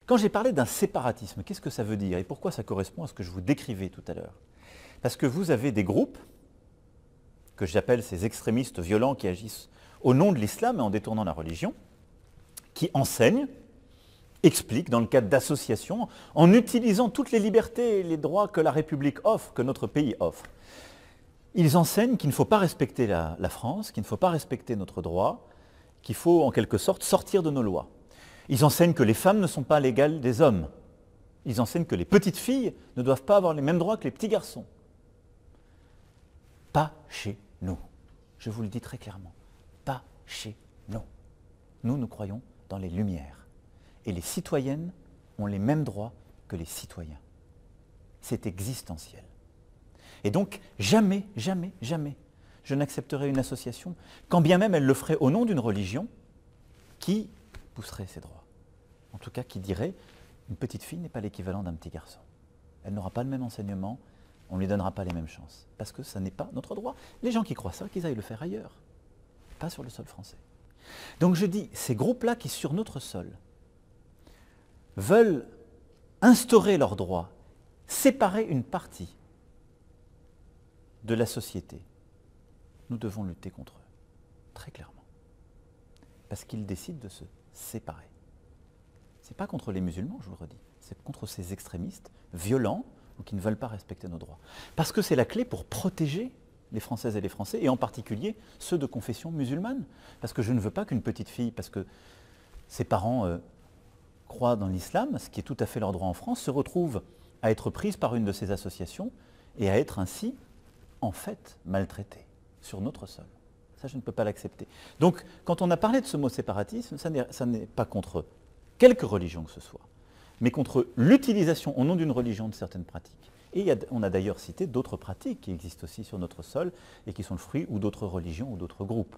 Quand j'ai parlé d'un séparatisme, qu'est-ce que ça veut dire et pourquoi ça correspond à ce que je vous décrivais tout à l'heure? Parce que vous avez des groupes, que j'appelle ces extrémistes violents qui agissent au nom de l'islam et en détournant la religion, qui enseignent, expliquent dans le cadre d'associations, en utilisant toutes les libertés et les droits que la République offre, que notre pays offre. Ils enseignent qu'il ne faut pas respecter la France, qu'il ne faut pas respecter notre droit, qu'il faut en quelque sorte sortir de nos lois. Ils enseignent que les femmes ne sont pas l'égale des hommes. Ils enseignent que les petites filles ne doivent pas avoir les mêmes droits que les petits garçons. Pas chez nous. Je vous le dis très clairement. Pas chez nous. Nous, nous croyons dans les Lumières. Et les citoyennes ont les mêmes droits que les citoyens. C'est existentiel. Et donc, jamais, jamais, jamais, je n'accepterai une association, quand bien même elle le ferait au nom d'une religion, qui pousserait ses droits. En tout cas, qui dirait, une petite fille n'est pas l'équivalent d'un petit garçon. Elle n'aura pas le même enseignement, on ne lui donnera pas les mêmes chances. Parce que ça n'est pas notre droit. Les gens qui croient ça, qu'ils aillent le faire ailleurs. Pas sur le sol français. Donc je dis, ces groupes-là qui, sur notre sol, veulent instaurer leurs droits, séparer une partie de la société, nous devons lutter contre eux, très clairement. Parce qu'ils décident de se séparer. Ce n'est pas contre les musulmans, je vous le redis, c'est contre ces extrémistes violents ou qui ne veulent pas respecter nos droits. Parce que c'est la clé pour protéger les Françaises et les Français, et en particulier ceux de confession musulmane. Parce que je ne veux pas qu'une petite fille, parce que ses parents croient dans l'islam, ce qui est tout à fait leur droit en France, se retrouve à être prise par une de ces associations et à être ainsi, en fait, maltraitée sur notre sol. Ça, je ne peux pas l'accepter. Donc, quand on a parlé de ce mot séparatisme, ça n'est pas contre quelque religion que ce soit, mais contre l'utilisation au nom d'une religion de certaines pratiques. Et on a d'ailleurs cité d'autres pratiques qui existent aussi sur notre sol et qui sont le fruit ou d'autres religions ou d'autres groupes.